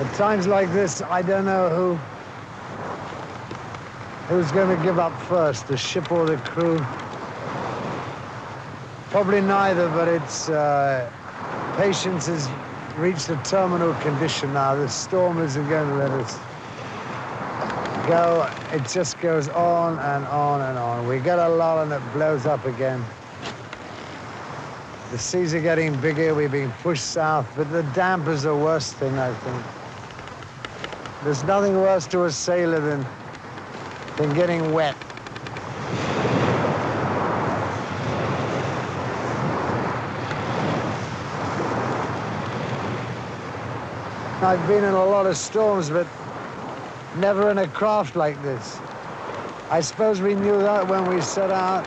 At times like this, I don't know who's going to give up first, the ship or the crew. Probably neither, but it's patience has reached a terminal condition now. The storm isn't going to let us go. It just goes on and on and on. We get a lull and it blows up again. The seas are getting bigger, we're being pushed south, but the damp is the worst thing, I think. There's nothing worse to a sailor than getting wet. I've been in a lot of storms, but never in a craft like this. I suppose we knew that when we set out.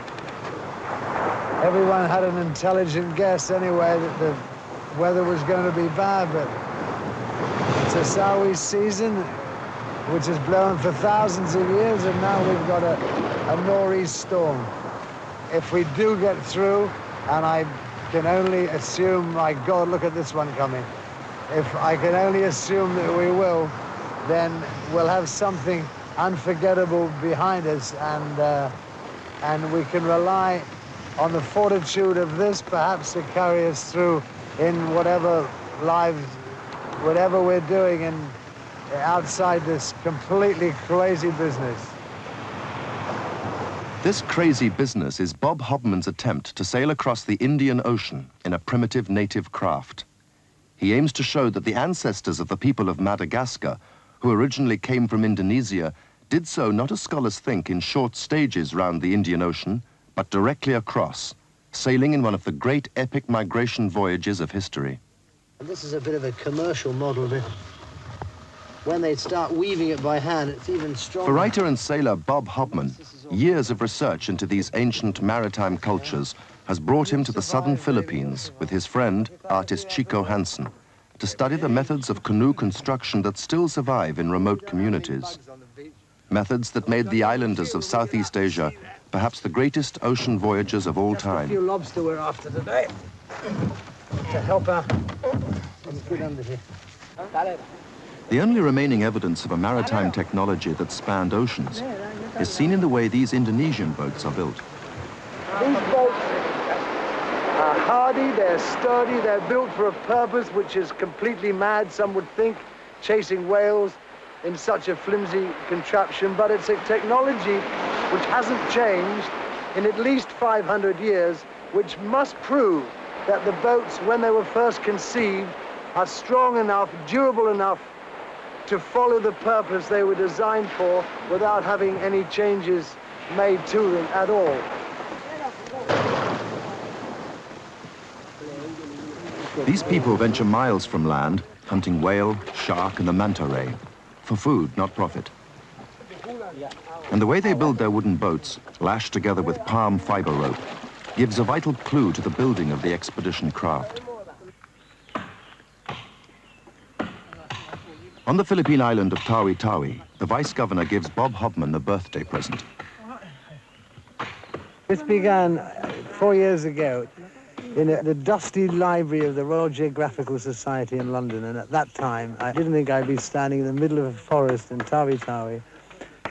Everyone had an intelligent guess anyway that the weather was going to be bad, but it's a sour season, which has blown for thousands of years, and now we've got a nor'east storm. If we do get through, and I can only assume, my God, look at this one coming. If I can only assume that we will, then we'll have something unforgettable behind us, and we can rely on the fortitude of this, perhaps, to carry us through in whatever lives, whatever we're doing outside this completely crazy business. This crazy business is Bob Hobman's attempt to sail across the Indian Ocean in a primitive native craft. He aims to show that the ancestors of the people of Madagascar, who originally came from Indonesia, did so not as scholars think in short stages round the Indian Ocean, but directly across, sailing in one of the great epic migration voyages of history. This is a bit of a commercial model, but when they start weaving it by hand, it's even stronger. For writer and sailor Bob Hobman, years of research into these ancient maritime cultures has brought him to the southern Philippines with his friend, artist Chico Hansen, to study the methods of canoe construction that still survive in remote communities. Methods that made the islanders of Southeast Asia perhaps the greatest ocean voyagers of all time. A few lobster we're after today to help out. Let's get under here. The only remaining evidence of a maritime technology that spanned oceans is seen in the way these Indonesian boats are built. These boats are hardy, they're sturdy, they're built for a purpose which is completely mad, some would think, chasing whales in such a flimsy contraption, but it's a technology which hasn't changed in at least 500 years, which must prove that the boats, when they were first conceived, are strong enough, durable enough to follow the purpose they were designed for without having any changes made to them at all. These people venture miles from land, hunting whale, shark, and the manta ray, for food, not profit. And the way they build their wooden boats, lashed together with palm fiber rope, gives a vital clue to the building of the expedition craft. On the Philippine island of Tawi-Tawi, the vice-governor gives Bob Hobman a birthday present. This began 4 years ago in the dusty library of the Royal Geographical Society in London, and at that time I didn't think I'd be standing in the middle of a forest in Tawi-Tawi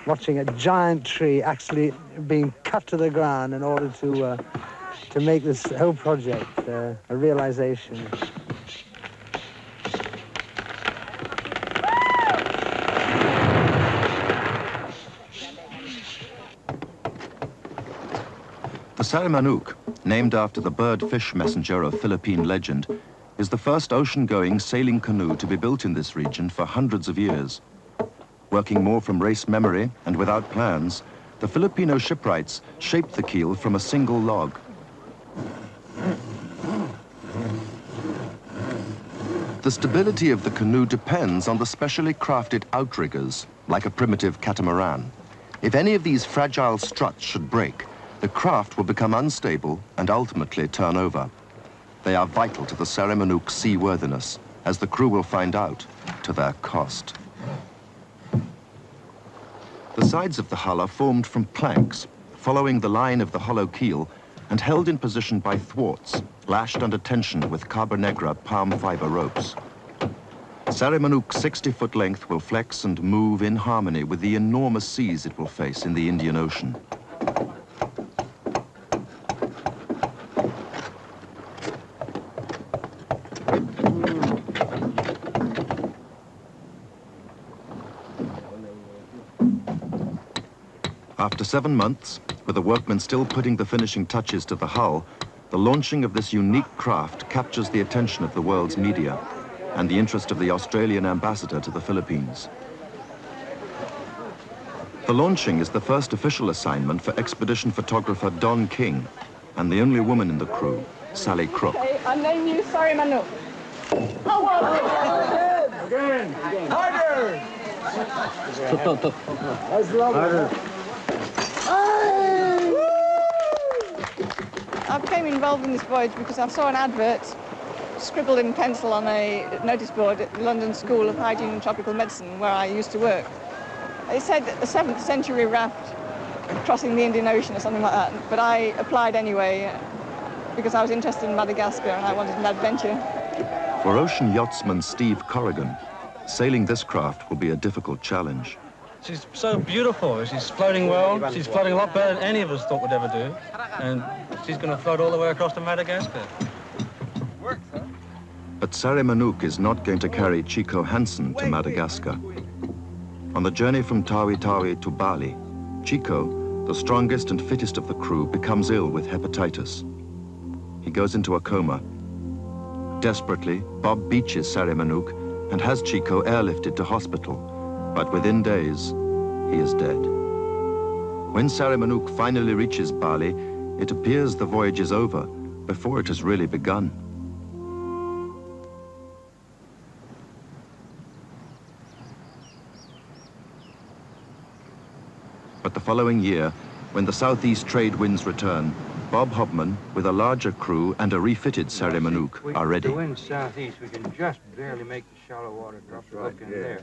watching a giant tree actually being cut to the ground in order to make this whole project a realization. The Sarimanok, named after the bird-fish messenger of Philippine legend, is the first ocean-going sailing canoe to be built in this region for hundreds of years. Working more from race memory and without plans, the Filipino shipwrights shaped the keel from a single log. The stability of the canoe depends on the specially crafted outriggers, like a primitive catamaran. If any of these fragile struts should break, the craft will become unstable and ultimately turn over. They are vital to the Sarimanok's seaworthiness, as the crew will find out, to their cost. The sides of the hull are formed from planks, following the line of the hollow keel and held in position by thwarts, lashed under tension with Carbonegra palm fiber ropes. Sarimanok's 60-foot length will flex and move in harmony with the enormous seas it will face in the Indian Ocean. After 7 months, with the workmen still putting the finishing touches to the hull, the launching of this unique craft captures the attention of the world's media and the interest of the Australian ambassador to the Philippines. The launching is the first official assignment for expedition photographer Don King and the only woman in the crew, Sally Crook. Okay, I name you Sarimanok. Again! Harder! That's lovely. I became involved in this voyage because I saw an advert scribbled in pencil on a notice board at the London School of Hygiene and Tropical Medicine, where I used to work. It said a 7th century raft crossing the Indian Ocean or something like that, but I applied anyway because I was interested in Madagascar and I wanted an adventure. For ocean yachtsman Steve Corrigan, sailing this craft will be a difficult challenge. She's so beautiful. She's floating well. She's floating a lot better than any of us thought would ever do. And she's going to float all the way across to Madagascar. But Sarimanok is not going to carry Chico Hansen to Madagascar. On the journey from Tawi to Bali, Chico, the strongest and fittest of the crew, becomes ill with hepatitis. He goes into a coma. Desperately, Bob beaches Sarimanok and has Chico airlifted to hospital. But within days, he is dead. When Sarimanok finally reaches Bali, it appears the voyage is over before it has really begun. But the following year, when the southeast trade winds return, Bob Hobman, with a larger crew and a refitted Sarimanok, are ready. The wind southeast, we can just barely make the shallow water drop right in there.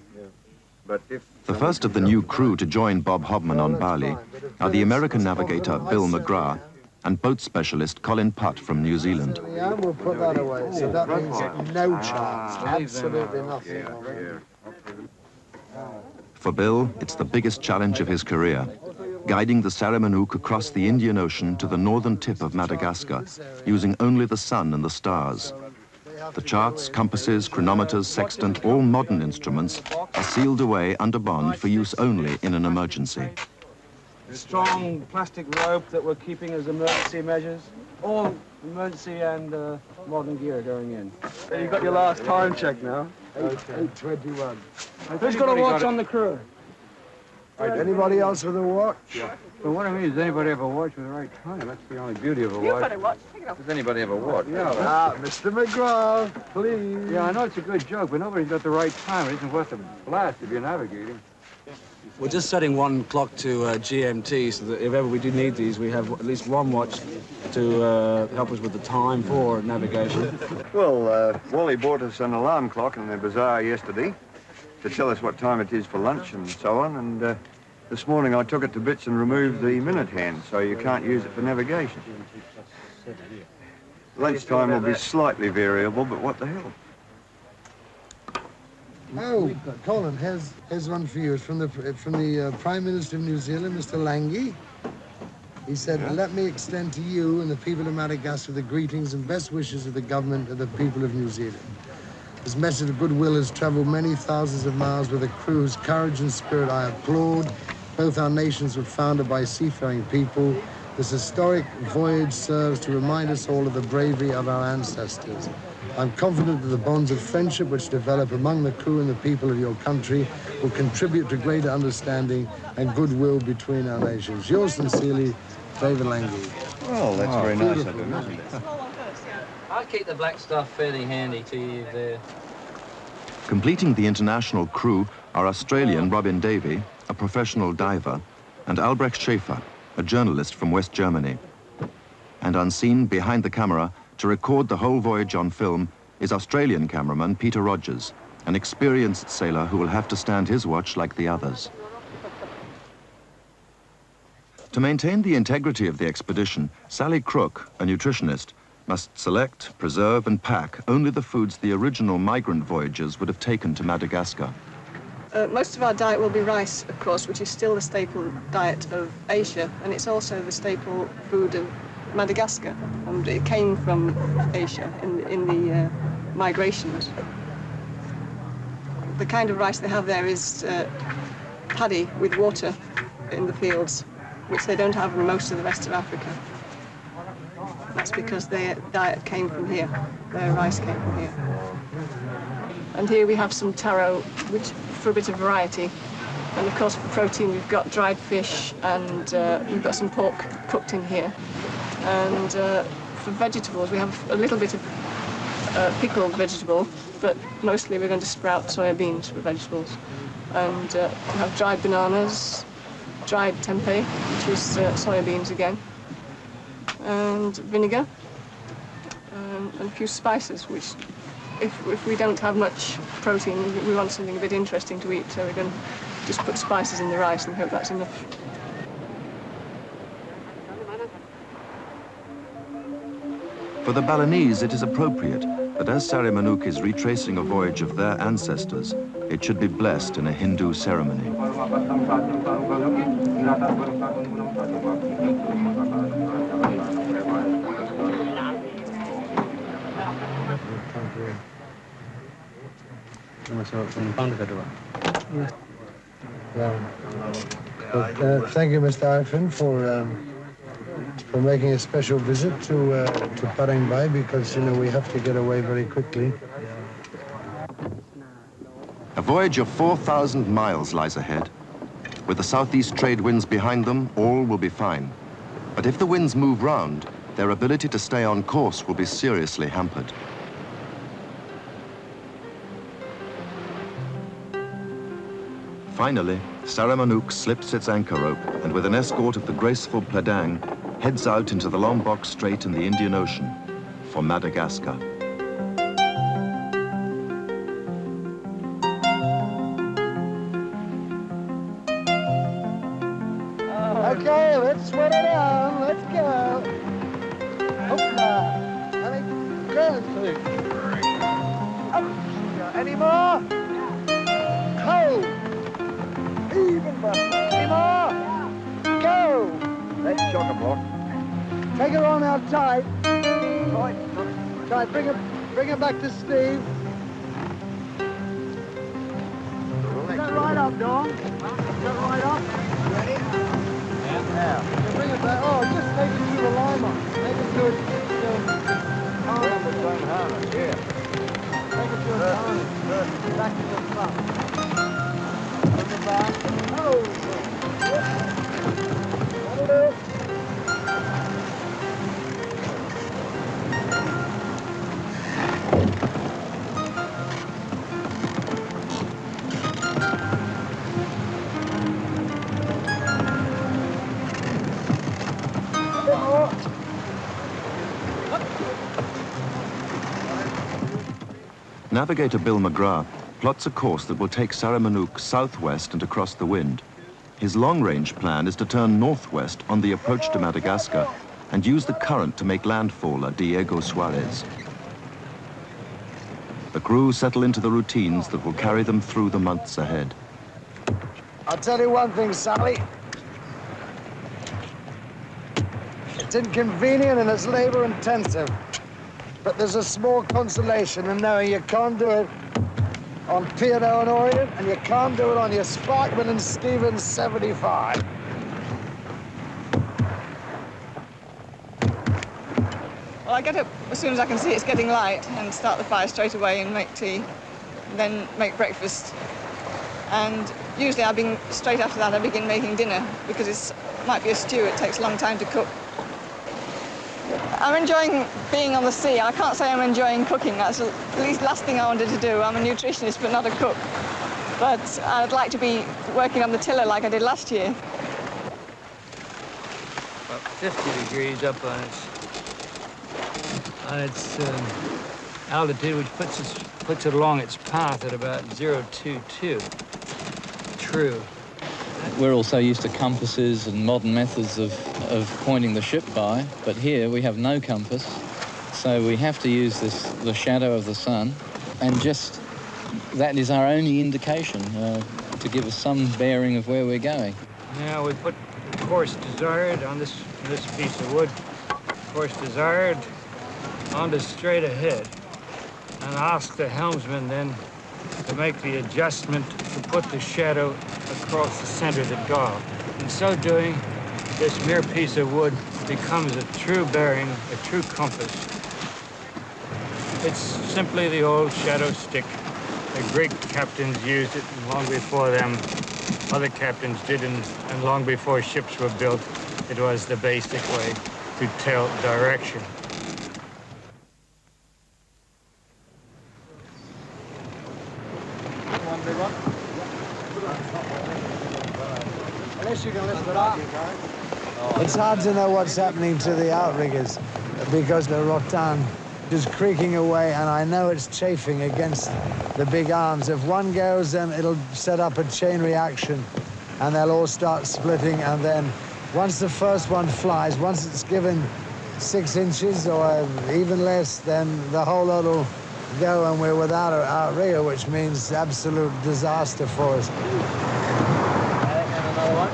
The first of the new crew to join Bob Hobman on Bali are the American navigator Bill McGrath and boat specialist Colin Putt from New Zealand. Yeah, we'll put that away. So that means no chance, absolutely nothing. For Bill, it's the biggest challenge of his career, guiding the Sarimanok across the Indian Ocean to the northern tip of Madagascar, using only the sun and the stars. The charts, compasses, chronometers, sextant, all modern instruments are sealed away under bond for use only in an emergency. The strong plastic rope that we're keeping as emergency measures, all emergency and modern gear going in. So you got your last time check now? 8:21. Who's got a watch on the crew? Anybody else with a watch? But what I mean is, anybody ever watch with the right time? That's the only beauty of a You've watch. got a watch. Pick it up. Does anybody ever watch? Ah, Mr. McGrath, please. Yeah, I know it's a good joke, but nobody's got the right time. It isn't worth a blast if you're navigating. We're just setting one clock to GMT so that if ever we do need these, we have at least one watch to help us with the time for navigation. Well, Wally bought us an alarm clock in the bazaar yesterday to tell us what time it is for lunch and so on, and this morning I took it to bits and removed the minute hand, so you can't use it for navigation. Lunchtime will be slightly variable, but what the hell? Oh, Colin, here's one for you. It's from the Prime Minister of New Zealand, Mr. Lange. He said, let me extend to you and the people of Madagascar the greetings and best wishes of the government and the people of New Zealand. This message of goodwill has traveled many thousands of miles with a crew whose courage and spirit I applaud. Both our nations were founded by seafaring people. This historic voyage serves to remind us all of the bravery of our ancestors. I'm confident that the bonds of friendship which develop among the crew and the people of your country will contribute to greater understanding and goodwill between our nations. Yours sincerely, David Lange. Well, that's very nice of him, isn't it? I'll keep the black stuff fairly handy to you there. Completing the international crew are Australian Robin Davy, a professional diver, and Albrecht Schaeffer, a journalist from West Germany. And unseen behind the camera, to record the whole voyage on film, is Australian cameraman Peter Rogers, an experienced sailor who will have to stand his watch like the others. To maintain the integrity of the expedition, Sally Crook, a nutritionist, must select, preserve and pack only the foods the original migrant voyagers would have taken to Madagascar. Most of our diet will be rice, of course, which is still the staple diet of Asia, and it's also the staple food of Madagascar. And it came from Asia in the migrations. The kind of rice they have there is paddy with water in the fields, which they don't have in most of the rest of Africa. That's because their diet came from here. Their rice came from here. And here we have some taro, which for a bit of variety. And of course for protein we've got dried fish and we've got some pork cooked in here. And for vegetables we have a little bit of pickled vegetable, but mostly we're going to sprout soybeans for vegetables. And we have dried bananas, dried tempeh, which is soybeans again, and vinegar, and a few spices, which if we don't have much protein, we want something a bit interesting to eat, so we're going to just put spices in the rice and hope that's enough. For the Balinese, it is appropriate that as Sarimanok is retracing a voyage of their ancestors, it should be blessed in a Hindu ceremony. Thank you, Mr. Ivan, for making a special visit to Putt, because, you know, we have to get away very quickly. A voyage of 4,000 miles lies ahead. With the southeast trade winds behind them, all will be fine. But if the winds move round, their ability to stay on course will be seriously hampered. Finally, Sarimanok slips its anchor rope and with an escort of the graceful Pladang, heads out into the Lombok Strait in the Indian Ocean for Madagascar. Okay, let's sweat it out. Let's go. Any more? Cold. Even better. Any more? Go. That's chock-a-block. Take her on out tight. Tight. Bring her back to Steve. Is that right up, Don? Is that right up? Ready? Yeah. Bring it back. Oh, just take it to the lima. Take it to a harness. Yeah. Take it to a harness. Back to the front. Bring it back. Oh. That'll do. Navigator Bill McGrath plots a course that will take Sarimanok southwest and across the wind. His long-range plan is to turn northwest on the approach to Madagascar and use the current to make landfall at Diego Suarez. The crew settle into the routines that will carry them through the months ahead. I'll tell you one thing, Sally. It's inconvenient and it's labor-intensive. But there's a small consolation in knowing you can't do it on P&O and Orient, and you can't do it on your Sparkman and Stevens 75. Well, I get up as soon as I can see it's getting light and start the fire straight away and make tea, then make breakfast. And usually straight after that I begin making dinner, because it might be a stew, it takes a long time to cook. I'm enjoying being on the sea. I can't say I'm enjoying cooking. That's the last thing I wanted to do. I'm a nutritionist, but not a cook. But I'd like to be working on the tiller like I did last year. About 50 degrees up on its altitude, which puts it along its path at about 022. True. We're also used to compasses and modern methods of pointing the ship by, but here we have no compass, So we have to use the shadow of the sun, and just that is our only indication to give us some bearing of where we're going. Now we put course desired on this piece of wood. Course desired on the straight ahead, and ask the helmsman then to make the adjustment to put the shadow across the center of the dial. In so doing, this mere piece of wood becomes a true bearing, a true compass. It's simply the old shadow stick. The great captains used it, and long before them, other captains did, and long before ships were built, it was the basic way to tell direction. Unless you can lift it up. It's hard to know what's happening to the outriggers because the rattan is creaking away, and I know it's chafing against the big arms. If one goes, then it'll set up a chain reaction, and they'll all start splitting, and then once the first one flies, once it's given 6 inches or even less, then the whole lot will go, and we're without an outrigger, which means absolute disaster for us. And another one.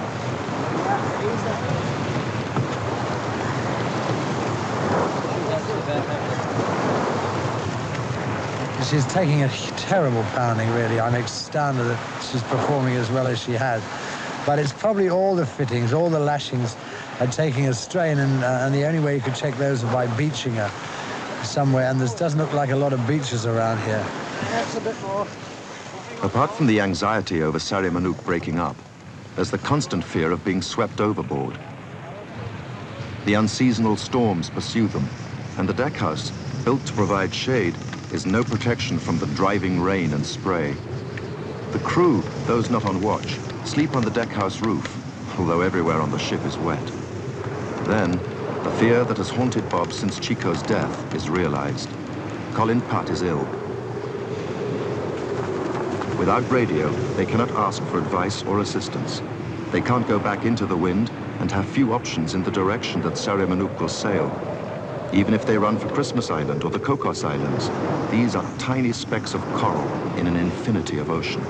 She's taking a terrible pounding, really. I'm astounded that she's performing as well as she has. But it's probably all the fittings, all the lashings are taking a strain, and the only way you could check those is by beaching her somewhere, and there doesn't look like a lot of beaches around here. That's a bit more. Apart from the anxiety over Sarimanok breaking up, there's the constant fear of being swept overboard. The unseasonal storms pursue them, and the deckhouse, built to provide shade, is no protection from the driving rain and spray. The crew, those not on watch, sleep on the deckhouse roof, although everywhere on the ship is wet. Then, the fear that has haunted Bob since Chico's death is realized. Colin Putt is ill. Without radio, they cannot ask for advice or assistance. They can't go back into the wind and have few options in the direction that Sarimanok will sail. Even if they run for Christmas Island or the Cocos Islands, these are tiny specks of coral in an infinity of ocean.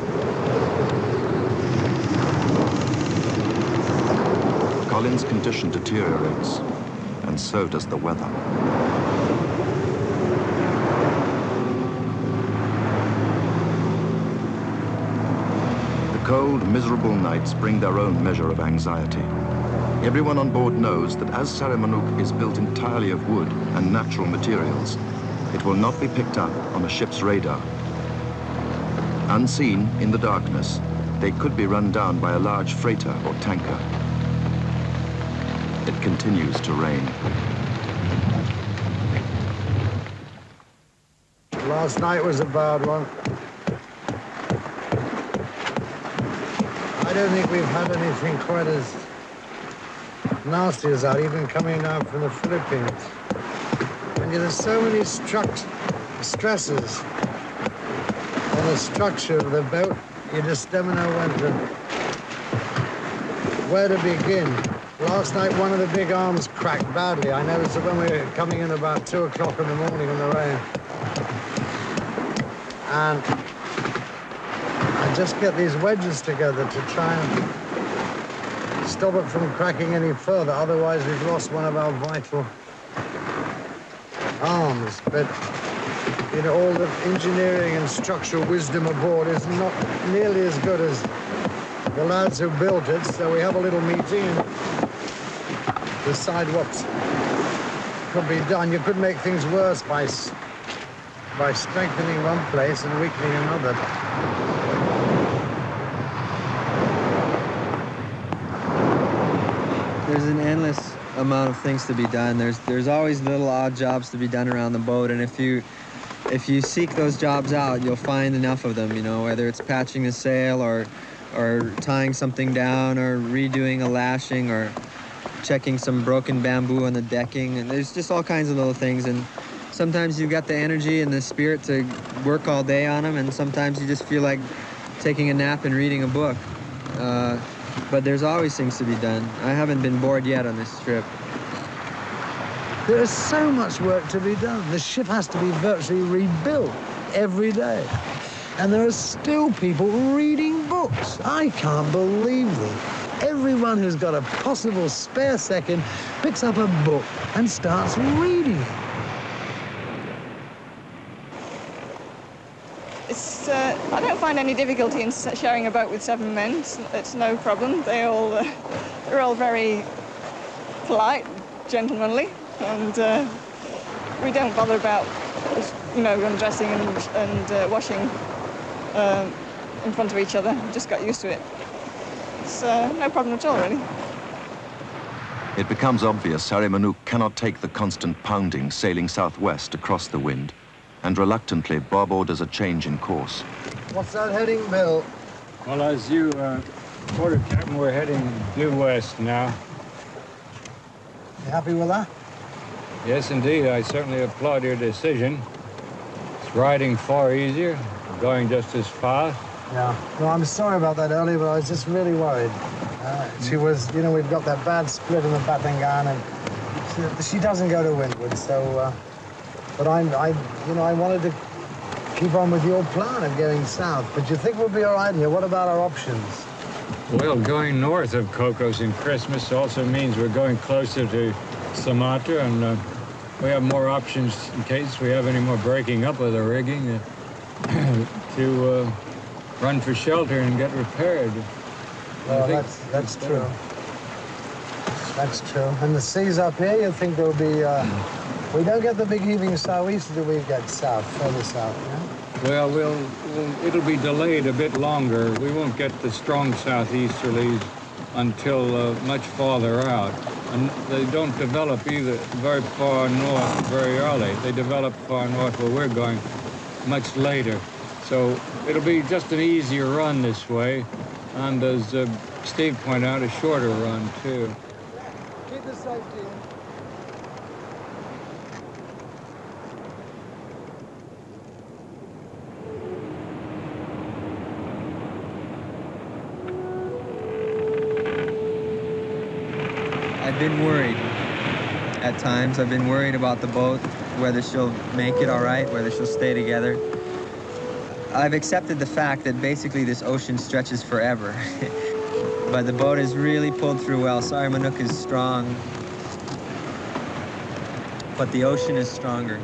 Colin's condition deteriorates, and so does the weather. The cold, miserable nights bring their own measure of anxiety. Everyone on board knows that as Sarimanok is built entirely of wood and natural materials, it will not be picked up on a ship's radar. Unseen in the darkness, they could be run down by a large freighter or tanker. It continues to rain. Last night was a bad one. I don't think we've had anything quite as nasty as that, even coming down from the Philippines. And there's so many stresses on the structure of the boat, you just never know where to begin. Last night, one of the big arms cracked badly. I noticed it when we were coming in about 2 o'clock in the morning in the rain. And I just get these wedges together to try and stop it from cracking any further. Otherwise, we've lost one of our vital arms. But, you know, all the engineering and structural wisdom aboard is not nearly as good as the lads who built it. So we have a little meeting and decide what could be done. You could make things worse by strengthening one place and weakening another. There's an endless amount of things to be done. There's always little odd jobs to be done around the boat, and if you seek those jobs out, you'll find enough of them, you know, whether it's patching a sail or tying something down or redoing a lashing or checking some broken bamboo on the decking, and there's just all kinds of little things, and sometimes you've got the energy and the spirit to work all day on them, and sometimes you just feel like taking a nap and reading a book. But there's always things to be done. I haven't been bored yet on this trip. There is so much work to be done. The ship has to be virtually rebuilt every day. And there are still people reading books. I can't believe them. Everyone who's got a possible spare second picks up a book and starts reading it. I don't find any difficulty in sharing a boat with 7 men. It's no problem. They're all very polite, gentlemanly, and we don't bother about, undressing and washing in front of each other. We just got used to it. It's no problem at all, really. It becomes obvious Sarimanok cannot take the constant pounding sailing southwest across the wind, and reluctantly Bob orders a change in course. What's that heading, Bill? Well, as you ordered, Captain, we're heading due west now. You happy with that? Yes, indeed. I certainly applaud your decision. It's riding far easier, going just as fast. Yeah. Well, I'm sorry about that earlier, but I was just really worried. She was, we've got that bad split in the Batangan, and she doesn't go to windward, so... But I wanted to keep on with your plan of going south. But you think we'll be all right here? What about our options? Well, going north of Cocos in Christmas also means we're going closer to Sumatra, and we have more options in case we have any more breaking up of the rigging to run for shelter and get repaired. Well, that's true. That's true. And the seas up here, you think there'll be... We don't get the big heaving southeast till we get south, further south, yeah? Well, it'll be delayed a bit longer. We won't get the strong southeasterlies until much farther out. And they don't develop either very far north very early. They develop far north where we're going much later. So it'll be just an easier run this way. And as Steve pointed out, a shorter run, too. Keep the safety in. I've been worried at times. I've been worried about the boat, whether she'll make it all right, whether she'll stay together. I've accepted the fact that basically this ocean stretches forever. But the boat has really pulled through well. Sarimanok is strong, but the ocean is stronger.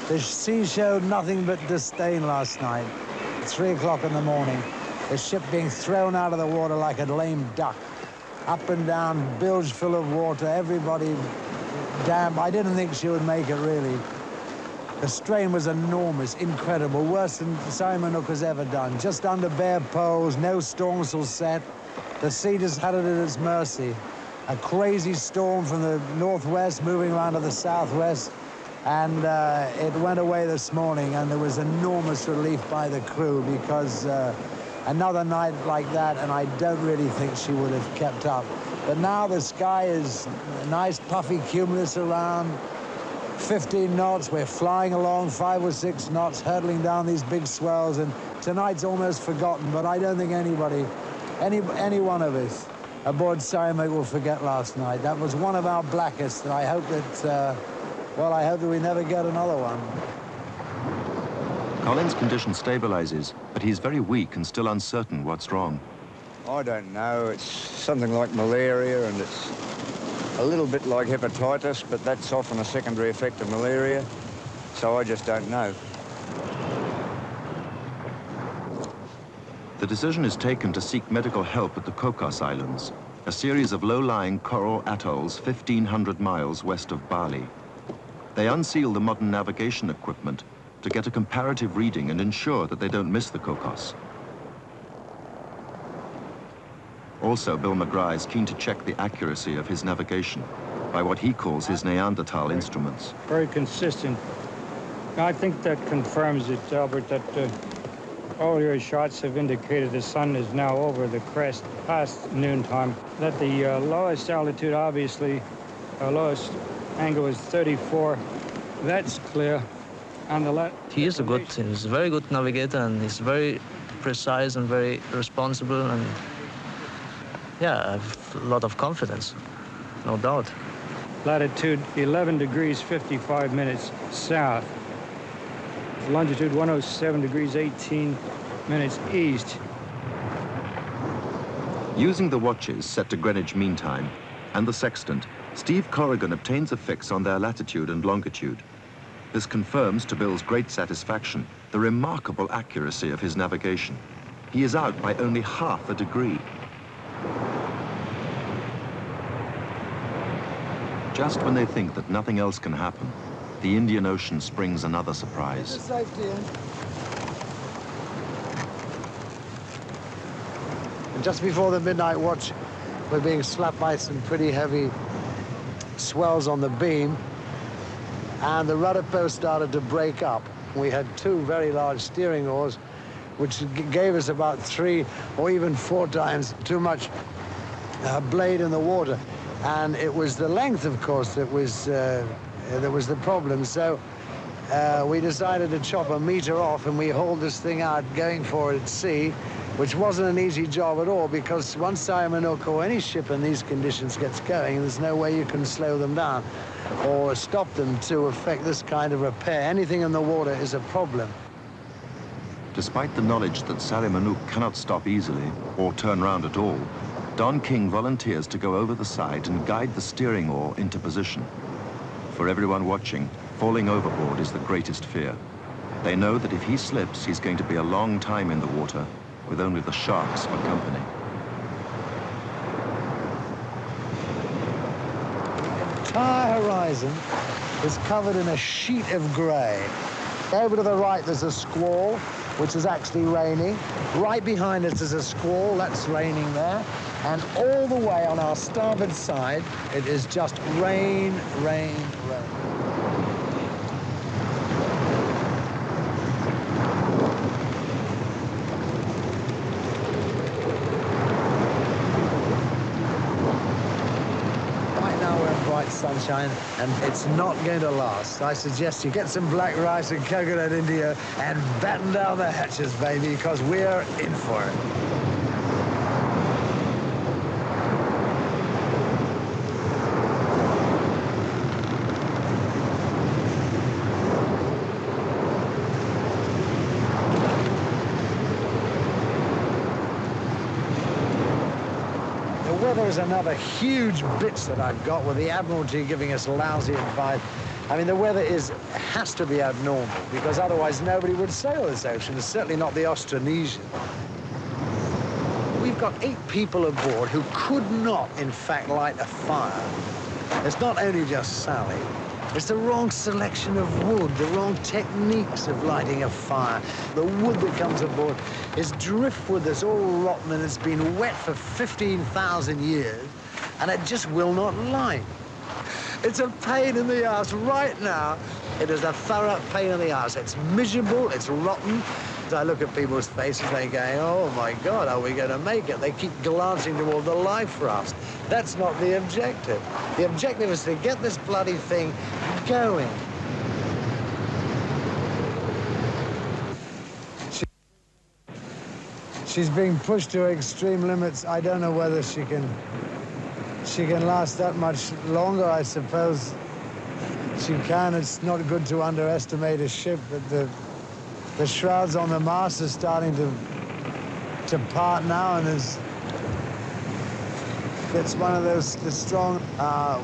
The sea showed nothing but disdain last night. 3 o'clock in the morning, the ship being thrown out of the water like a lame duck. Up and down, bilge full of water, everybody damp. I didn't think she would make it, really. The strain was enormous, incredible, worse than Sarimanok has ever done. Just under bare poles, no stormsail set. The sea just had it at its mercy. A crazy storm from the northwest moving around to the southwest. And it went away this morning, and there was enormous relief by the crew because another night like that, and I don't really think she would have kept up. But now the sky is nice, puffy cumulus around, 15 knots. We're flying along 5 or 6 knots, hurtling down these big swells, and tonight's almost forgotten. But I don't think anybody, any one of us aboard Sarimanok will forget last night. That was one of our blackest, and I hope that. Well, I hope that we never get another one. Colin's condition stabilizes, but he's very weak and still uncertain what's wrong. I don't know. It's something like malaria, and it's a little bit like hepatitis, but that's often a secondary effect of malaria, so I just don't know. The decision is taken to seek medical help at the Cocos Islands, a series of low-lying coral atolls 1,500 miles west of Bali. They unseal the modern navigation equipment to get a comparative reading and ensure that they don't miss the Cocos. Also, Bill McGrath is keen to check the accuracy of his navigation. by what he calls his Neanderthal instruments. Very consistent. I think that confirms it, Albert, that all your shots have indicated the sun is now over the crest past noontime. That the lowest altitude, obviously, lowest angle is 34. That's clear. And he is he's a very good navigator, and he's very precise and very responsible, and yeah, I have a lot of confidence, no doubt. Latitude 11 degrees 55 minutes south. Longitude 107 degrees 18 minutes east. Using the watches set to Greenwich Mean Time and the sextant, Steve Corrigan obtains a fix on their latitude and longitude. This confirms, to Bill's great satisfaction, the remarkable accuracy of his navigation. He is out by only half a degree. Just when they think that nothing else can happen, the Indian Ocean springs another surprise. And just before the midnight watch, we're being slapped by some pretty heavy swells on the beam, and the rudder post started to break up. We had two very large steering oars, which gave us about 3 or even 4 times too much blade in the water. And it was the length, of course, that was the problem. So we decided to chop a meter off, and we hauled this thing out going for it at sea, which wasn't an easy job at all, because once Sarimanok or any ship in these conditions gets going, there's no way you can slow them down or stop them to effect this kind of repair. Anything in the water is a problem. Despite the knowledge that Sarimanok cannot stop easily or turn round at all, Don King volunteers to go over the side and guide the steering oar into position. For everyone watching, falling overboard is the greatest fear. They know that if he slips, he's going to be a long time in the water, with only the sharks for company. The entire horizon is covered in a sheet of grey. Over to the right, there's a squall, which is actually raining. Right behind us is a squall, that's raining there. And all the way on our starboard side, it is just rain, rain, rain. Right now we're in bright sunshine, and it's not going to last. I suggest you get some black rice and coconut India and batten down the hatches, baby, because we're in for it. There's another huge bitch that I've got with the Admiralty giving us lousy advice. I mean, the weather has to be abnormal, because otherwise nobody would sail this ocean. It's certainly not the Austronesian. We've got 8 people aboard who could not, in fact, light a fire. It's not only just Sally. It's the wrong selection of wood, the wrong techniques of lighting a fire. The wood that comes aboard is driftwood that's all rotten, and it's been wet for 15,000 years, and it just will not light. It's a pain in the ass right now. It is a thorough pain in the ass. It's miserable, it's rotten. As I look at people's faces, they're going, oh my God, are we going to make it? They keep glancing toward the life raft. That's not the objective. The objective is to get this bloody thing going. She's being pushed to extreme limits. I don't know whether she can last that much longer. I suppose she can. It's not good to underestimate a ship, but the shrouds on the mast are starting to part now, and it's one of those strong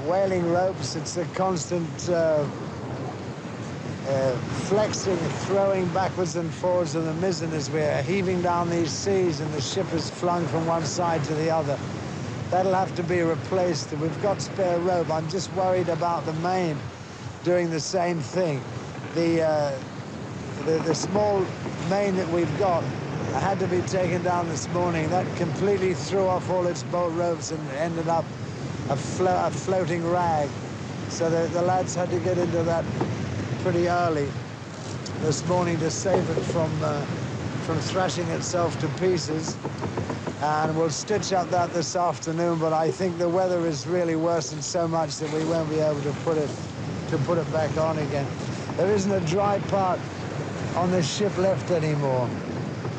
whaling ropes. It's a constant flexing, throwing backwards and forwards of the mizzen as we're heaving down these seas, and the ship is flung from one side to the other. That'll have to be replaced. We've got spare rope. I'm just worried about the main doing the same thing. The small main that we've got had to be taken down this morning. That completely threw off all its boat ropes and ended up a floating rag. So the lads had to get into that pretty early this morning to save it from thrashing itself to pieces. And we'll stitch up that this afternoon, but I think the weather is really worsened so much that we won't be able to put it back on again. There isn't a dry part on the ship left anymore.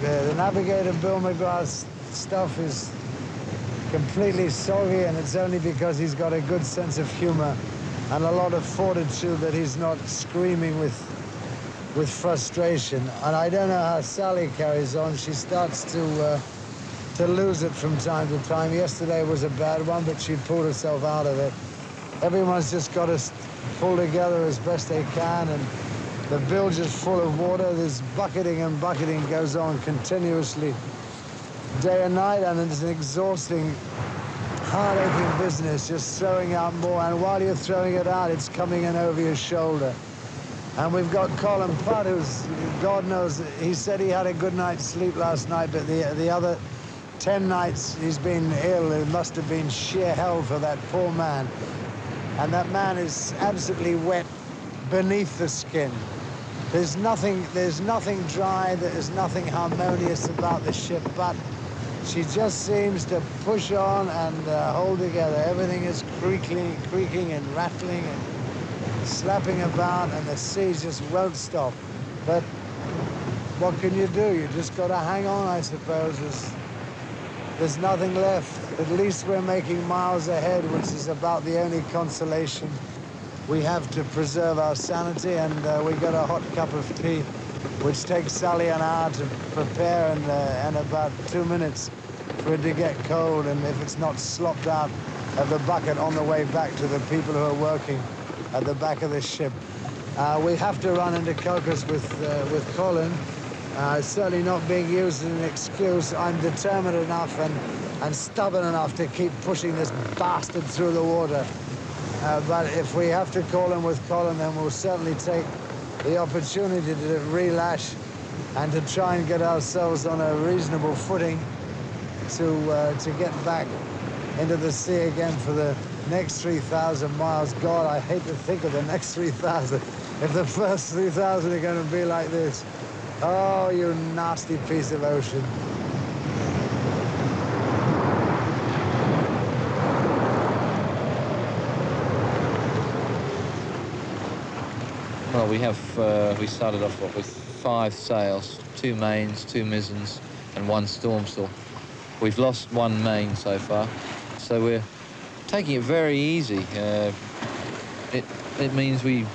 The navigator Bill McGrath's stuff is completely soggy, and it's only because he's got a good sense of humor and a lot of fortitude that he's not screaming with frustration. And I don't know how Sally carries on. She starts to lose it from time to time. Yesterday was a bad one, but she pulled herself out of it. Everyone's just got to pull together as best they can, and the bilge is full of water. This bucketing and bucketing goes on continuously day and night, and it's an exhausting, heart-aching business, just throwing out more. And while you're throwing it out, it's coming in over your shoulder. And we've got Colin Putt, who's, God knows, he said he had a good night's sleep last night, but the other 10 nights he's been ill. It must have been sheer hell for that poor man. And that man is absolutely wet beneath the skin. There's nothing dry, there's nothing harmonious about the ship, but she just seems to push on and hold together. Everything is creaking and rattling and slapping about, and the sea just won't stop. But what can you do? You just got to hang on, I suppose. There's nothing left. At least we're making miles ahead, which is about the only consolation we have to preserve our sanity. And we got a hot cup of tea, which takes Sally an hour to prepare, and about 2 minutes for it to get cold, and if it's not slopped out of the bucket on the way back to the people who are working at the back of the ship. We have to run into Cocos with Colin. Certainly not being used as an excuse. I'm determined enough and stubborn enough to keep pushing this bastard through the water. But if we have to call in with Colin, then we'll certainly take the opportunity to relash and to try and get ourselves on a reasonable footing to get back into the sea again for the next 3,000 miles. God, I hate to think of the next 3,000. If the first 3,000 are going to be like this. Oh, you nasty piece of ocean. Well, we started off with 5 sails, 2 mains, 2 mizens, and 1 stormsail. We've lost 1 main so far, so we're taking it very easy. It means we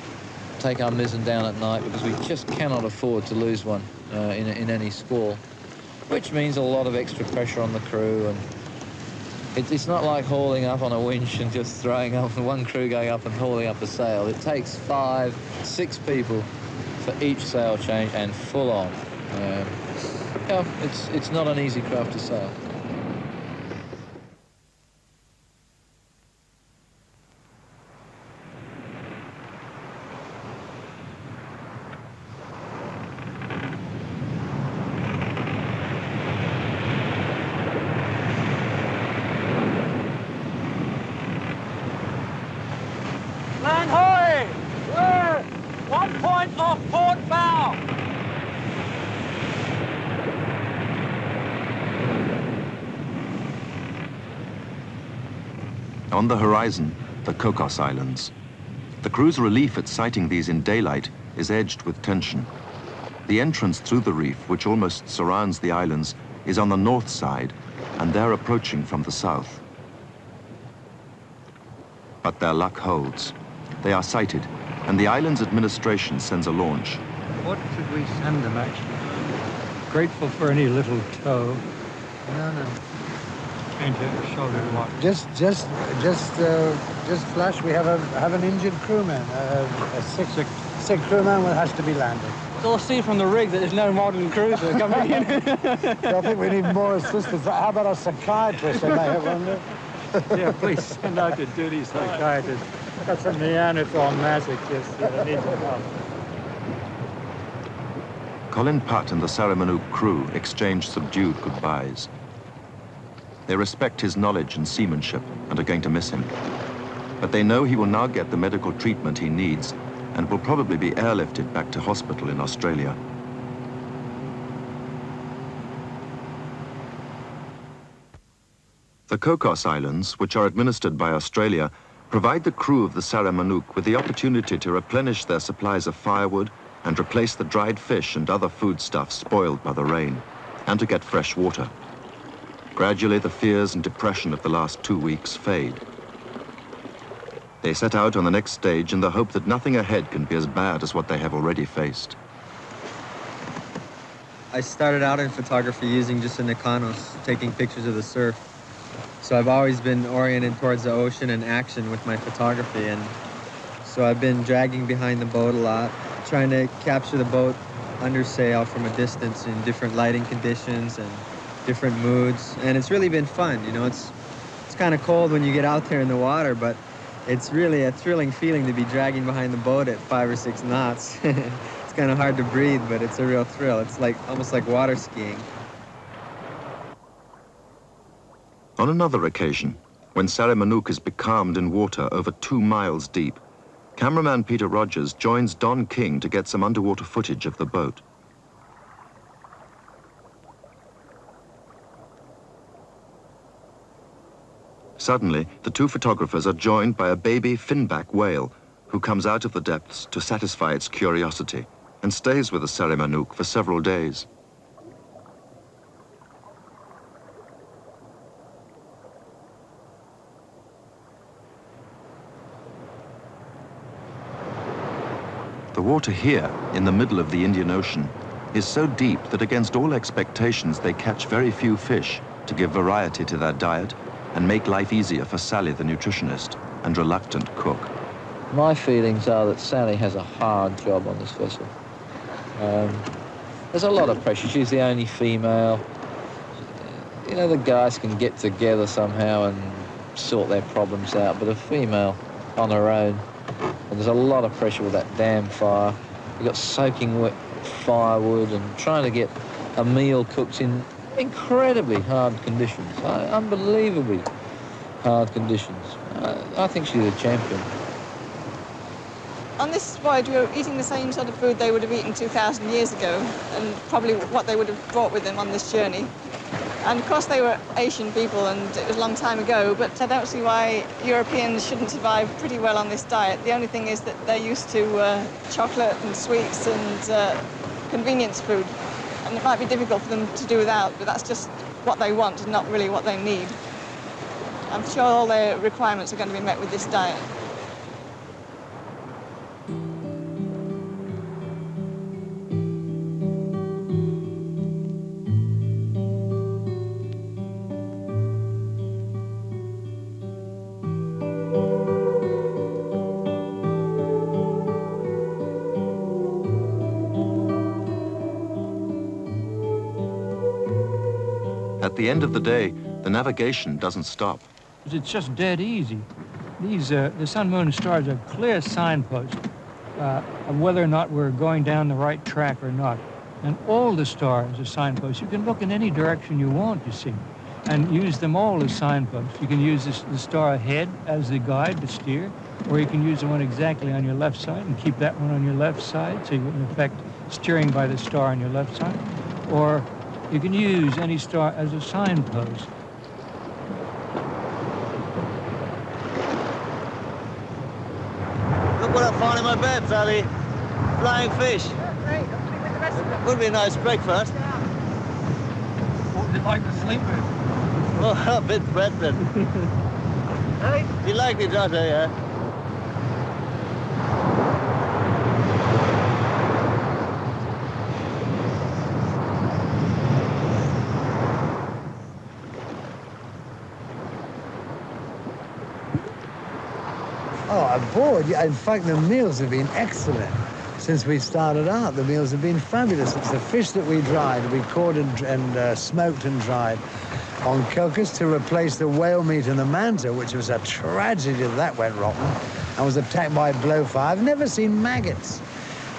take our mizzen down at night because we just cannot afford to lose one in any squall, which means a lot of extra pressure on the crew. And it's not like hauling up on a winch and just throwing up one crew going up and hauling up a sail. It takes 5, 6 people for each sail change and full on. Yeah, it's not an easy craft to sail. Land hoy! We're 1 point off port bow! On the horizon, the Cocos Islands. The crew's relief at sighting these in daylight is edged with tension. The entrance through the reef, which almost surrounds the islands, is on the north side, and they're approaching from the south. But their luck holds. They are sighted, and the island's administration sends a launch. What should we send them, actually? Grateful for any little tow. No. Change a shoulder watch. Just flash. We have an injured crewman, a sick crewman who has to be landed. You'll see from the rig that there's no modern cruiser coming in. I think we need more assistance. How about a psychiatrist? I may have wondered. Yeah, please send out the duty psychiatrist. That's a Neanderthal masochist that needs help. Colin, Putt, and the Sarimanok crew exchange subdued goodbyes. They respect his knowledge and seamanship and are going to miss him. But they know he will now get the medical treatment he needs and will probably be airlifted back to hospital in Australia. The Cocos Islands, which are administered by Australia, provide the crew of the Sarimanok with the opportunity to replenish their supplies of firewood and replace the dried fish and other foodstuffs spoiled by the rain, and to get fresh water. Gradually, the fears and depression of the last 2 weeks fade. They set out on the next stage in the hope that nothing ahead can be as bad as what they have already faced. I started out in photography using just a Nikonos, taking pictures of the surf. So I've always been oriented towards the ocean and action with my photography, and so I've been dragging behind the boat a lot, trying to capture the boat under sail from a distance in different lighting conditions and different moods, and it's really been fun. You know, it's kind of cold when you get out there in the water, but it's really a thrilling feeling to be dragging behind the boat at 5 or 6 knots. It's kind of hard to breathe, but it's a real thrill. It's like almost like water skiing. On another occasion, when Sarimanok is becalmed in water over 2 miles deep, cameraman Peter Rogers joins Don King to get some underwater footage of the boat. Suddenly, the 2 photographers are joined by a baby finback whale who comes out of the depths to satisfy its curiosity and stays with the Sarimanok for several days. The water here, in the middle of the Indian Ocean, is so deep that against all expectations they catch very few fish to give variety to their diet and make life easier for Sally, the nutritionist, and reluctant cook. My feelings are that Sally has a hard job on this vessel. There's a lot of pressure. She's the only female. You know, the guys can get together somehow and sort their problems out, but a female on her own, and there's a lot of pressure with that damn fire. You've got soaking wet firewood and trying to get a meal cooked in incredibly hard conditions, unbelievably hard conditions. I think she's a champion. On this voyage, we were eating the same sort of food they would have eaten 2,000 years ago, and probably what they would have brought with them on this journey. And of course they were Asian people, and it was a long time ago, but I don't see why Europeans shouldn't survive pretty well on this diet. The only thing is that they're used to chocolate and sweets and convenience food, and it might be difficult for them to do without, but that's just what they want and not really what they need. I'm sure all their requirements are going to be met with this diet. At the end of the day, the navigation doesn't stop. It's just dead easy. These, the sun, moon, and stars are clear signposts of whether or not we're going down the right track or not. And all the stars are signposts. You can look in any direction you want, you see, and use them all as signposts. You can use the star ahead as the guide to steer, or you can use the one exactly on your left side and keep that one on your left side, so you're in effect steering by the star on your left side. Or you can use any star as a signpost. Look what I found in my bed, Sally. Flying fish. Yeah, great. I'm sleeping with the rest of them. Would be a nice breakfast. What would you like to sleep with? Oh, a bit threatened. Hey? You like the daughter, yeah? Oh, aboard. Yeah, in fact, the meals have been excellent. Since we started out, the meals have been fabulous. It's the fish that we dried, we caught and smoked and dried on Cocos to replace the whale meat and the manta, which was a tragedy that went rotten and was attacked by blowfly. I've never seen maggots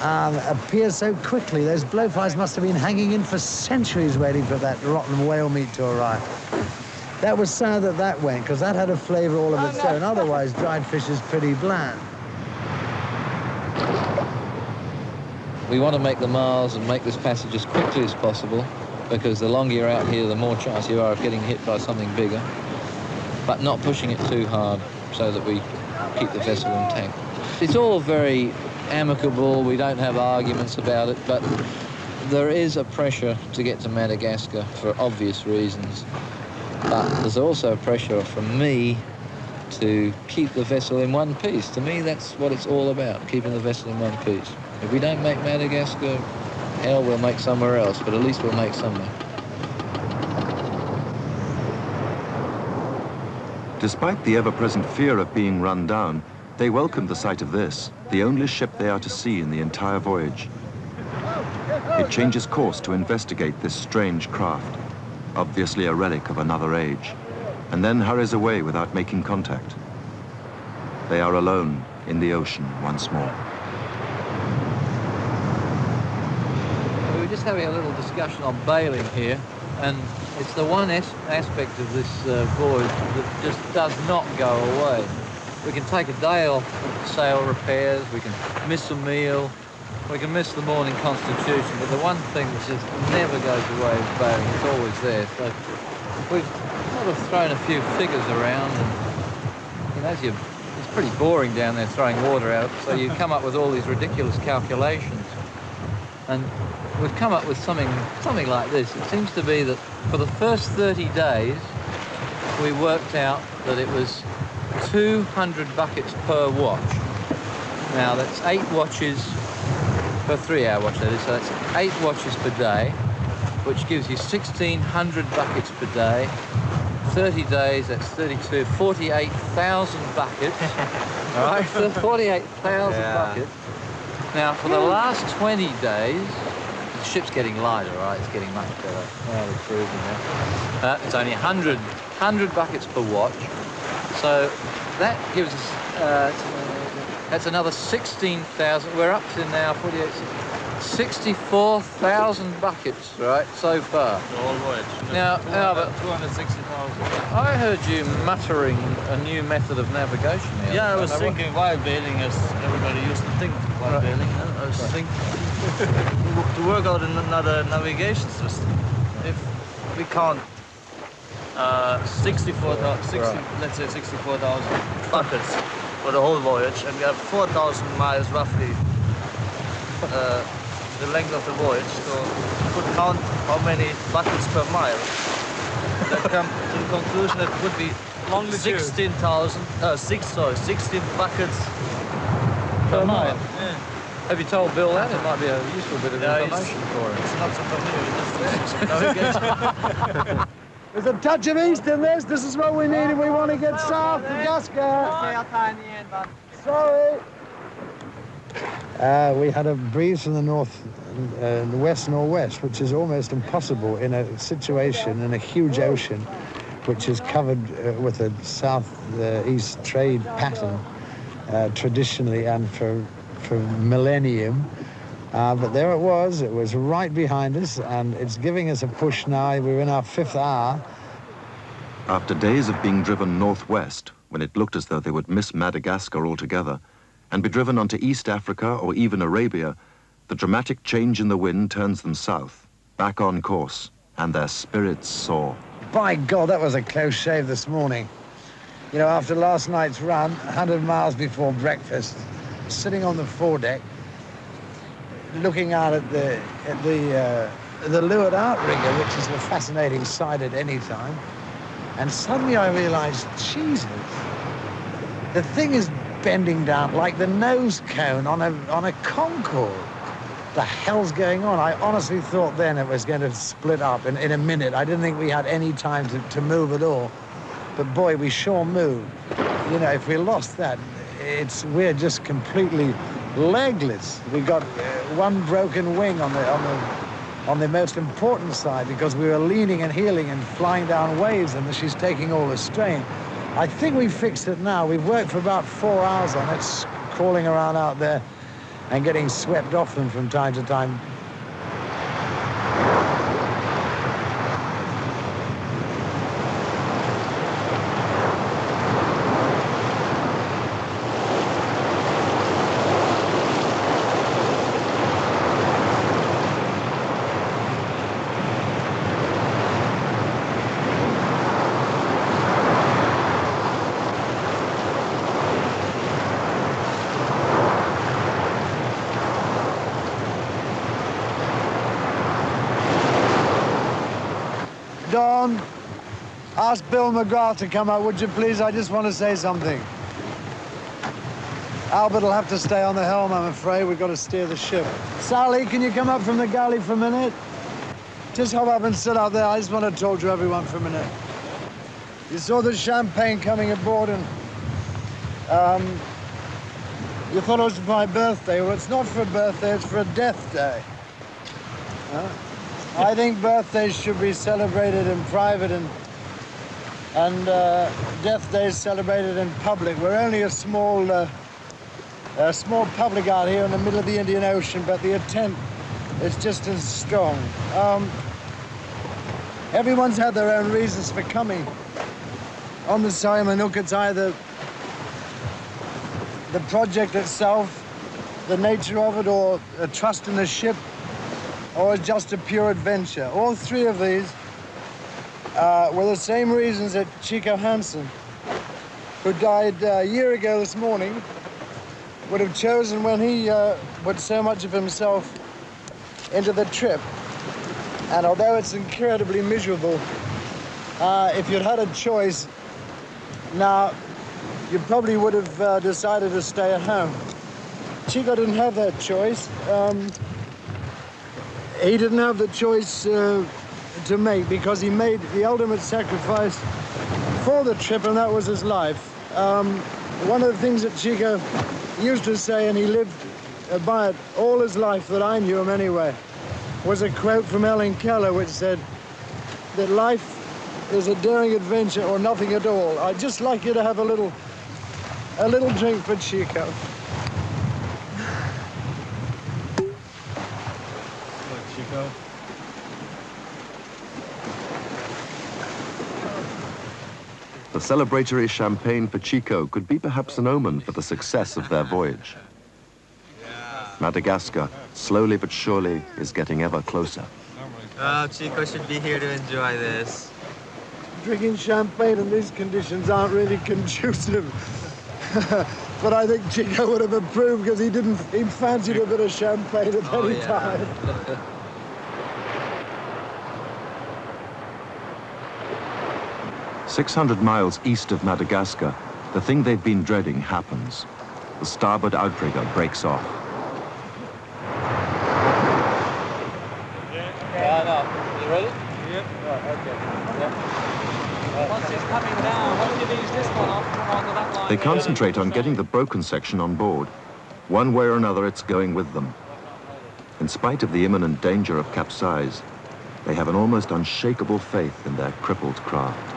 appear so quickly. Those blowflies must have been hanging in for centuries waiting for that rotten whale meat to arrive. That was sad that went, because that had a flavour all of its own. Otherwise, dried fish is pretty bland. We want to make the miles and make this passage as quickly as possible, because the longer you're out here, the more chance you are of getting hit by something bigger, but not pushing it too hard so that we keep the vessel intact. It's all very amicable, we don't have arguments about it, but there is a pressure to get to Madagascar for obvious reasons. But there's also a pressure from me to keep the vessel in one piece. To me, that's what it's all about, keeping the vessel in one piece. If we don't make Madagascar, hell, we'll make somewhere else, but at least we'll make somewhere. Despite the ever-present fear of being run down, they welcomed the sight of this, the only ship they are to see in the entire voyage. It changes course to investigate this strange craft, obviously a relic of another age, and then hurries away without making contact. They are alone in the ocean once more. We were just having a little discussion on bailing here, and it's the one aspect of this voyage that just does not go away. We can take a day off sail repairs, we can miss a meal, we can miss the morning constitution, but the one thing that just never goes away is bailing. It's always there. So we've sort of thrown a few figures around, and you know, it's pretty boring down there throwing water out, so you come up with all these ridiculous calculations. And we've come up with something like this. It seems to be that for the first 30 days, we worked out that it was 200 buckets per watch. Now that's 8 watches per 3-hour watch, that is, so that's 8 watches per day, which gives you 1,600 buckets per day. 30 days, that's 32, 48,000 buckets. All right, 48,000 buckets. Now, for the last 20 days, the ship's getting lighter, right? It's getting much better. Now we're cruising now. It's only 100 buckets per watch. So that gives us, that's another 16,000. We're up to now 64,000 buckets, right, so far. The whole voyage. Now, Albert, 260,000. I heard you muttering a new method of navigation here. Yeah, I was thinking while bailing, as everybody used to think while bailing. I was thinking to work out another navigation system. If we count 64,000, let's say 64,000 buckets for the whole voyage, and we have 4,000 miles roughly the length of the voyage, so you could count how many buckets per mile. That come to the conclusion that it would be 16 buckets per mile. Yeah. Have you told Bill that? It might be a useful bit of information for him. It's not so familiar with this navigation. There's a touch of east in this. This is what we need if we want to get south to Madagascar. Okay, I'll tie in the end, bud. Sorry. We had a breeze from the west-northwest, which is almost impossible in a situation in a huge ocean, which is covered with a south-east trade pattern traditionally and for millennium. But there it was right behind us, and it's giving us a push now. We're in our 5th hour. After days of being driven northwest, when it looked as though they would miss Madagascar altogether, and be driven onto East Africa or even Arabia, the dramatic change in the wind turns them south, back on course, and their spirits soar. By God, that was a close shave this morning. You know, after last night's run, 100 miles before breakfast, sitting on the foredeck, looking out at the leeward outrigger, which is a fascinating sight at any time, and suddenly I realized, Jesus, the thing is bending down like the nose cone on a Concorde. The hell's going on? I honestly thought then it was going to split up in a minute. I didn't think we had any time to move at all. But boy, we sure moved. You know, if we lost that, we're just completely legless. We got one broken wing on the most important side because we were leaning and heeling and flying down waves, and she's taking all the strain. I think we fixed it now. We've worked for about 4 hours on it, crawling around out there and getting swept off them from time to time. Dawn, ask Bill McGrath to come up, would you please? I just want to say something. Albert will have to stay on the helm, I'm afraid. We've got to steer the ship. Sally, can you come up from the galley for a minute? Just hop up and sit out there. I just want to talk to everyone for a minute. You saw the champagne coming aboard and you thought it was for my birthday. Well, it's not for a birthday, it's for a death day. I think birthdays should be celebrated in private and death days celebrated in public. We're only a small public out here in the middle of the Indian Ocean, but the intent is just as strong. Everyone's had their own reasons for coming. On the Sarimanok, it's either the project itself, the nature of it, or a trust in the ship, or just a pure adventure. All three of these were the same reasons that Chico Hansen, who died a year ago this morning, would have chosen when he put so much of himself into the trip. And although it's incredibly miserable, if you'd had a choice, now you probably would have decided to stay at home. Chico didn't have that choice. He didn't have the choice to make because he made the ultimate sacrifice for the trip, and that was his life. One of the things that Chico used to say, and he lived by it all his life that I knew him anyway, was a quote from Ellen Keller which said that life is a daring adventure or nothing at all. I'd just like you to have a little drink for Chico. Look, Chico. The celebratory champagne for Chico could be perhaps an omen for the success of their voyage. Madagascar, slowly but surely, is getting ever closer. Oh, Chico should be here to enjoy this. Drinking champagne in these conditions aren't really conducive. But I think Chico would have approved because he fancied a bit of champagne at any time. 600 miles east of Madagascar, the thing they've been dreading happens. The starboard outrigger breaks off. You ready? Yep. Once it's coming down, when you ease this one off, come onto that line. They concentrate on getting the broken section on board. One way or another, it's going with them. In spite of the imminent danger of capsize, they have an almost unshakable faith in their crippled craft.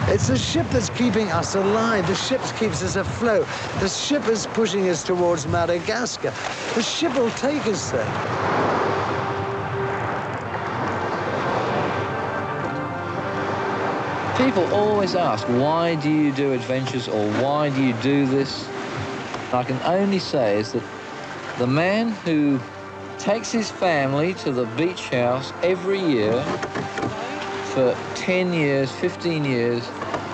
It's the ship that's keeping us alive. The ship keeps us afloat. The ship is pushing us towards Madagascar. The ship will take us there. People always ask, why do you do adventures or why do you do this? I can only say is that the man who takes his family to the beach house every year for 10 years, 15 years,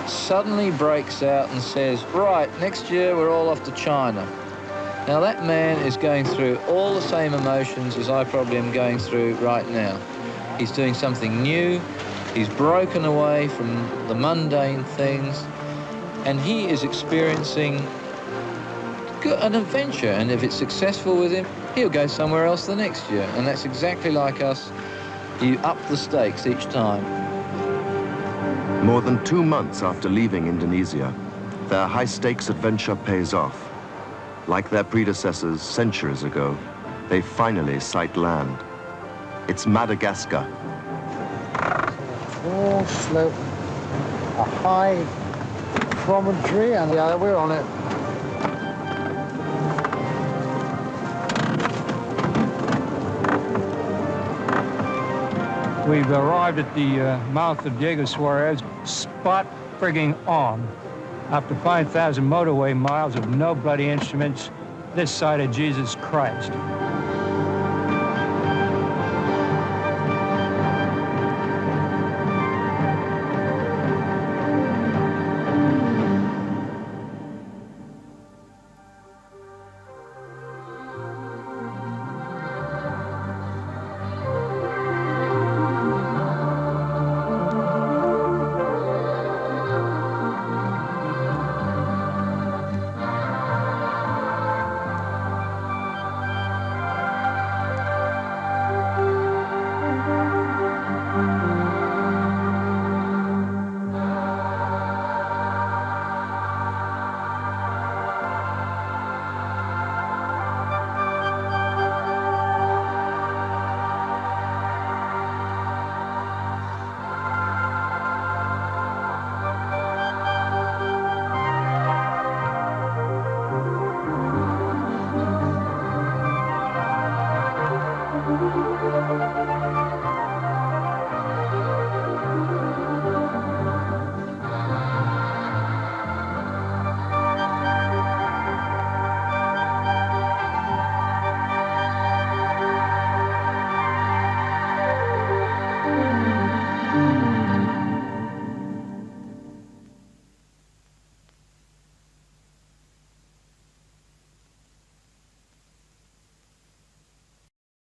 suddenly breaks out and says, right, next year we're all off to China. Now that man is going through all the same emotions as I probably am going through right now. He's doing something new, he's broken away from the mundane things, and he is experiencing an adventure, and if it's successful with him, he'll go somewhere else the next year. And that's exactly like us. You up the stakes each time. More than 2 months after leaving Indonesia, their high-stakes adventure pays off. Like their predecessors centuries ago, they finally sight land. It's Madagascar. Full slope, a high promontory, and yeah, we're on it. We've arrived at the mouth of Diego Suarez, spot frigging on. After 5,000 motorway miles of no bloody instruments, this side of Jesus Christ.